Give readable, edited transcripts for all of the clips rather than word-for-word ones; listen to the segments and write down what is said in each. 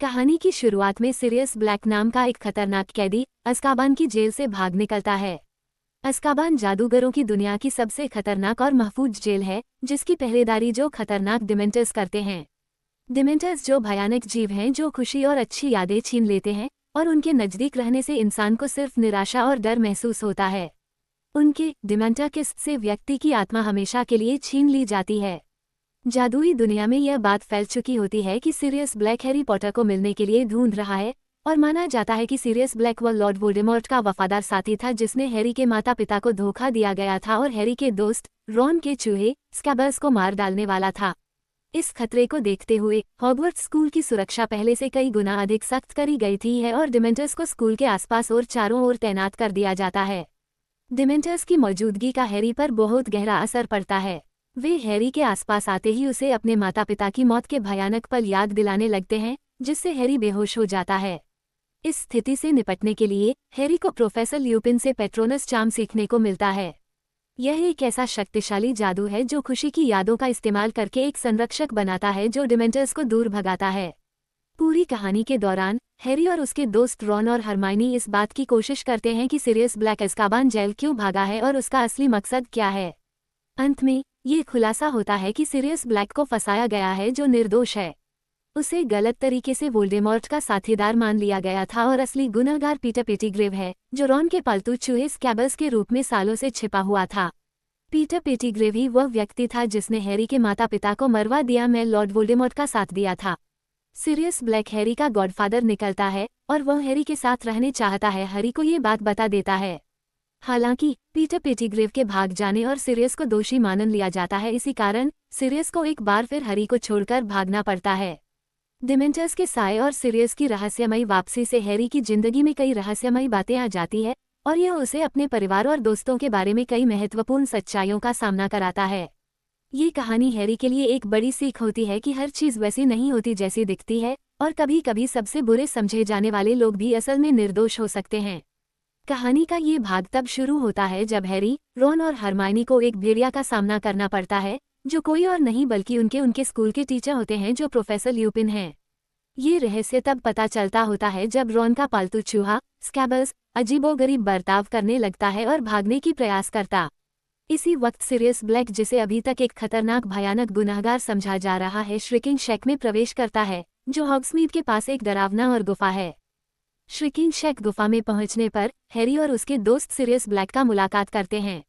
कहानी की शुरुआत में सिरियस ब्लैक नाम का एक खतरनाक कैदी अज़्काबान की जेल से भाग निकलता है। अज़्काबान जादूगरों की दुनिया की सबसे खतरनाक और महफूज जेल है, जिसकी पहरेदारी जो खतरनाक डिमेंटर्स करते हैं। डिमेंटर्स जो भयानक जीव हैं जो खुशी और अच्छी यादें छीन लेते हैं, और उनके नज़दीक रहने से इंसान को सिर्फ निराशा और डर महसूस होता है। उनके डिमेंटर किस से व्यक्ति की आत्मा हमेशा के लिए छीन ली जाती है। जादुई दुनिया में यह बात फैल चुकी होती है कि सिरियस ब्लैक हैरी पॉटर को मिलने के लिए ढूंढ रहा है, और माना जाता है कि सिरियस ब्लैक वह लॉर्ड वोल्डेमॉर्ट का वफादार साथी था जिसने हैरी के माता पिता को धोखा दिया गया था और हैरी के दोस्त रॉन के चूहे स्कैबर्स को मार डालने वाला था। इस खतरे को देखते हुए हॉगवर्ट्स स्कूल की सुरक्षा पहले से कई गुना अधिक सख्त करी गई थी है और डिमेंटर्स को स्कूल के आसपास और चारों ओर तैनात कर दिया जाता है। डिमेंटर्स की मौजूदगी का हैरी पर बहुत गहरा असर पड़ता है। वे हैरी के आसपास आते ही उसे अपने माता पिता की मौत के भयानक पल याद दिलाने लगते हैं, जिससे हैरी बेहोश हो जाता है। इस स्थिति से निपटने के लिए हैरी को प्रोफेसर ल्यूपिन से पेट्रोनस चार्म सीखने को मिलता है। यह एक ऐसा शक्तिशाली जादू है जो खुशी की यादों का इस्तेमाल करके एक संरक्षक बनाता है जो डिमेंटर्स को दूर भगाता है। पूरी कहानी के दौरान हैरी और उसके दोस्त रॉन और हरमाइनी इस बात की कोशिश करते हैं कि सिरियस ब्लैक अज़्काबान जेल क्यों भागा है और उसका असली मकसद क्या है। अंत में ये खुलासा होता है कि सिरियस ब्लैक को फंसाया गया है जो निर्दोष है। उसे गलत तरीके से वोल्डेमॉर्ट का साथीदार मान लिया गया था और असली गुनहगार पीटर पेटिग्रेव है, जो रॉन के पालतू चूहे स्कैबर्स के रूप में सालों से छिपा हुआ था। पीटर पेटिग्रेव ही वह व्यक्ति था जिसने हैरी के माता पिता को मरवा दिया में लॉर्ड वोल्डेमॉर्ट का साथ दिया था। सिरियस ब्लैक हैरी का गॉडफादर निकलता है और वह हैरी के साथ रहने चाहता है। हैरी को ये बात बता देता है। हालांकि पीटर पेटिग्रेव के भाग जाने और सिरियस को दोषी मान लिया जाता है, इसी कारण सिरियस को एक बार फिर हैरी को छोड़कर भागना पड़ता है। डिमेंटर्स के साए और सिरियस की रहस्यमयी वापसी से हैरी की जिंदगी में कई रहस्यमयी बातें आ जाती है और यह उसे अपने परिवार और दोस्तों के बारे में कई महत्वपूर्ण सच्चाइयों का सामना कराता है। ये कहानी हैरी के लिए एक बड़ी सीख होती है कि हर चीज़ वैसी नहीं होती जैसी दिखती है, और कभी कभी सबसे बुरे समझे जाने वाले लोग भी असल में निर्दोष हो सकते हैं। कहानी का ये भाग तब शुरू होता है जब हैरी, रॉन और हरमाइनी को एक भेड़िया का सामना करना पड़ता है, जो कोई और नहीं बल्कि उनके स्कूल के टीचर होते हैं जो प्रोफेसर ल्यूपिन हैं। ये रहस्य तब पता चलता होता है जब रॉन का पालतू चूहा स्कैबर्स अजीबोगरीब बर्ताव करने लगता है और भागने की प्रयास करता। इसी वक्त सिरियस ब्लैक, जिसे अभी तक एक खतरनाक भयानक गुनहगार समझा जा रहा है, श्रिकिंग शैक में प्रवेश करता है, जो हॉग्समीड के पास एक डरावना और गुफा है। श्रिकिंग शैक गुफा में पहुंचने पर हैरी और उसके दोस्त सिरियस ब्लैक का मुलाकात करते हैं।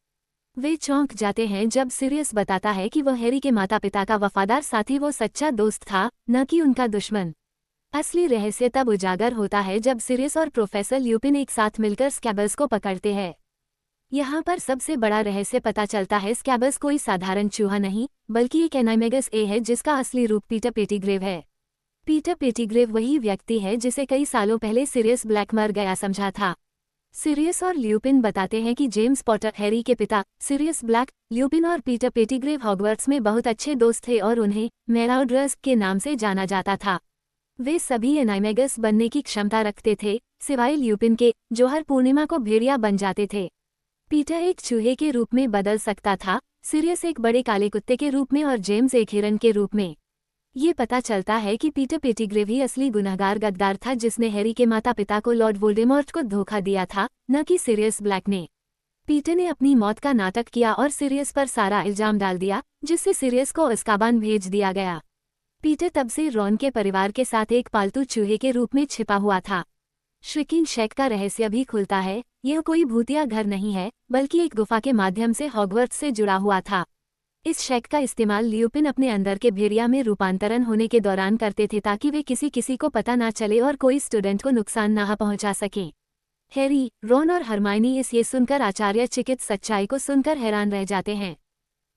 वे चौंक जाते हैं जब सिरियस बताता है कि वह हैरी के माता पिता का वफादार साथी, वो सच्चा दोस्त था, न कि उनका दुश्मन। असली रहस्य तब उजागर होता है जब सिरियस और प्रोफेसर ल्यूपिन एक साथ मिलकर स्कैबर्स को पकड़ते हैं। यहाँ पर सबसे बड़ा रहस्य पता चलता है। स्कैबर्स कोई साधारण चूहा नहीं, बल्कि एक एनाइमेगस ए है जिसका असली रूप पीटर पेटिग्रेव है। पीटर पेटिग्रेव वही व्यक्ति है जिसे कई सालों पहले सिरियस ब्लैक मर गया समझा था। सिरियस और ल्यूपिन बताते हैं कि जेम्स पॉटर, हैरी के पिता, सिरियस ब्लैक, ल्यूपिन और पीटर पेटिग्रेव हॉगवर्ट्स में बहुत अच्छे दोस्त थे और उन्हें मैराउडर्स के नाम से जाना जाता था। वे सभी एनाइमेगस बनने की क्षमता रखते थे, सिवाय ल्यूपिन के, जो हर पूर्णिमा को भेड़िया बन जाते थे। पीटर एक चूहे के रूप में बदल सकता था, सिरियस एक बड़े काले कुत्ते के रूप में और जेम्स एक हिरन के रूप में। ये पता चलता है कि पीटर पेटिग्रेव ही असली गुनहगार गद्दार था जिसने हैरी के माता पिता को लॉर्ड वोल्डेमॉर्ट को धोखा दिया था, न कि सिरियस ब्लैक ने। पीटर ने अपनी मौत का नाटक किया और सिरियस पर सारा इल्जाम डाल दिया, जिससे सिरियस को अज़्काबान भेज दिया गया। पीटर तब से रॉन के परिवार के साथ एक पालतू चूहे के रूप में छिपा हुआ था। श्रिकिंग शैक का रहस्य भी खुलता है। यह कोई भूतिया घर नहीं है, बल्कि एक गुफा के माध्यम से हॉगवर्ट्स से जुड़ा हुआ था। इस शैक का इस्तेमाल ल्यूपिन अपने अंदर के भेड़िया में रूपांतरण होने के दौरान करते थे ताकि वे किसी को पता ना चले और कोई स्टूडेंट को नुकसान ना पहुंचा सके। हैरी, रॉन और हरमाइनी ये सुनकर आश्चर्यचकित सच्चाई को सुनकर हैरान रह जाते हैं।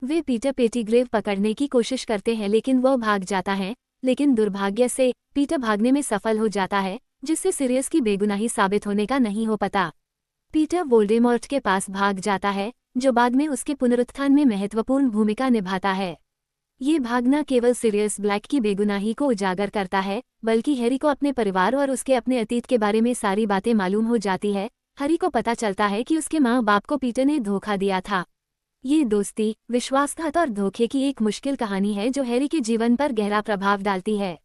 वे पीटर पेटिग्रेव पकड़ने की कोशिश करते हैं लेकिन वह भाग जाता है, लेकिन दुर्भाग्य से पीटर भागने में सफल हो जाता है, जिससे सिरियस की बेगुनाही साबित होने का नहीं हो पता। पीटर वोल्डेमॉर्ट के पास भाग जाता है, जो बाद में उसके पुनरुत्थान में महत्वपूर्ण भूमिका निभाता है। ये भागना केवल सिरियस ब्लैक की बेगुनाही को उजागर करता है, बल्कि हैरी को अपने परिवार और उसके अपने अतीत के बारे में सारी बातें मालूम हो जाती है। हैरी को पता चलता है कि उसके माँ बाप को पीटर ने धोखा दिया था। ये दोस्ती, विश्वासघात और धोखे की एक मुश्किल कहानी है जो हैरी के जीवन पर गहरा प्रभाव डालती है।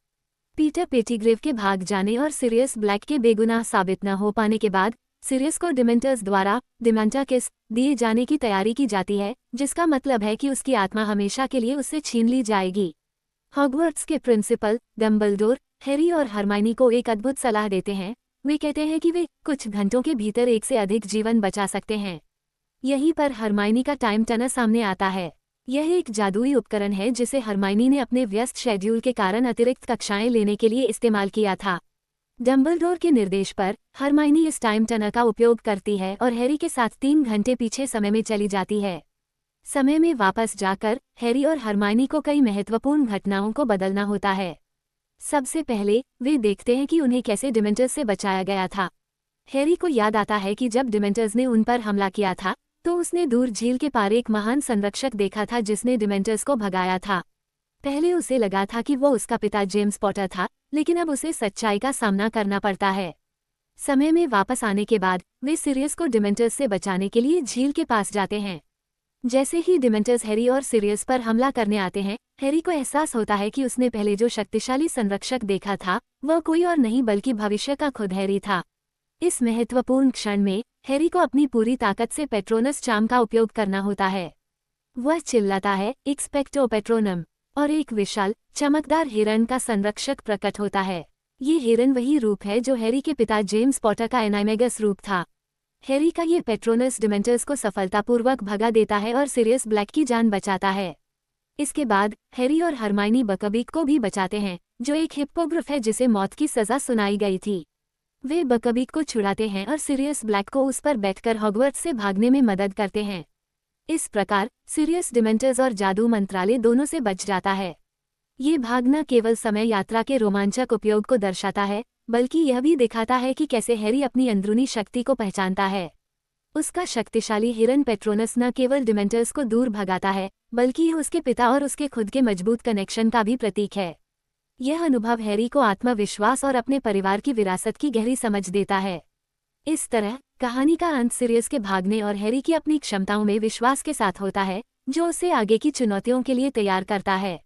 पीटर पेटिग्रेव के भाग जाने और सिरियस ब्लैक के बेगुनाह साबित न हो पाने के बाद सिरियस को डिमेंटर्स द्वारा डिमेंटा किस दिए जाने की तैयारी की जाती है, जिसका मतलब है कि उसकी आत्मा हमेशा के लिए उससे छीन ली जाएगी। हॉगवर्ट्स के प्रिंसिपल डम्बलडोर हैरी और हरमाइनी को एक अद्भुत सलाह देते हैं। वे कहते हैं कि वे कुछ घंटों के भीतर एक से अधिक जीवन बचा सकते हैं। यहीं पर हरमाइनी का टाइम टनर सामने आता है। यह एक जादुई उपकरण है जिसे हरमाइनी ने अपने व्यस्त शेड्यूल के कारण अतिरिक्त कक्षाएं लेने के लिए इस्तेमाल किया था। डम्बलडोर के निर्देश पर हरमाइनी इस टाइम टनर का उपयोग करती है और हैरी के साथ 3 घंटे पीछे समय में चली जाती है। समय में वापस जाकर हैरी और हरमाइनी को कई महत्वपूर्ण घटनाओं को बदलना होता है। सबसे पहले वे देखते हैं कि उन्हें कैसे डिमेंटर्स से बचाया गया था। हैरी को याद आता है कि जब डिमेंटर्स ने उन पर हमला किया था तो उसने दूर झील के पार एक महान संरक्षक देखा था जिसने डिमेंटर्स को भगाया था। पहले उसे लगा था कि वो उसका पिता जेम्स पॉटर था, लेकिन अब उसे सच्चाई का सामना करना पड़ता है। समय में वापस आने के बाद वे सिरियस को डिमेंटर्स से बचाने के लिए झील के पास जाते हैं। जैसे ही डिमेंटर्स हैरी और सिरियस पर हमला करने आते हैं, हैरी को एहसास होता है कि उसने पहले जो शक्तिशाली संरक्षक देखा था वह कोई और नहीं बल्कि भविष्य का खुद हैरी था। इस महत्वपूर्ण क्षण में हैरी को अपनी पूरी ताकत से पेट्रोनस चार्म का उपयोग करना होता है। वह चिल्लाता है एक्सपेक्टो पेट्रोनम और एक विशाल चमकदार हिरण का संरक्षक प्रकट होता है। ये हिरण वही रूप है जो हैरी के पिता जेम्स पॉटर का एनाइमेगस रूप था। हैरी का ये पेट्रोनस डिमेंटर्स को सफलतापूर्वक भगा देता है और सिरियस ब्लैक की जान बचाता है। इसके बाद हैरी और हरमाइनी बकबीक को भी बचाते हैं, जो एक हिप्पोग्रिफ है जिसे मौत की सजा सुनाई गई थी। वे बकबीक को छुड़ाते हैं और सिरियस ब्लैक को उस पर बैठकर हॉगवर्ट्स से भागने में मदद करते हैं। इस प्रकार सिरियस डिमेंटर्स और जादू मंत्रालय दोनों से बच जाता है। ये भाग न केवल समय यात्रा के रोमांचक उपयोग को दर्शाता है, बल्कि यह भी दिखाता है कि कैसे हैरी अपनी अंदरूनी शक्ति को पहचानता है। उसका शक्तिशाली हिरन पेट्रोनस न केवल डिमेंटर्स को दूर भगाता है, बल्कि यह उसके पिता और उसके खुद के मजबूत कनेक्शन का भी प्रतीक है। यह अनुभव हैरी को आत्मविश्वास और अपने परिवार की विरासत की गहरी समझ देता है। इस तरह कहानी का अंत सिरियस के भागने और हैरी की अपनी क्षमताओं में विश्वास के साथ होता है, जो उसे आगे की चुनौतियों के लिए तैयार करता है।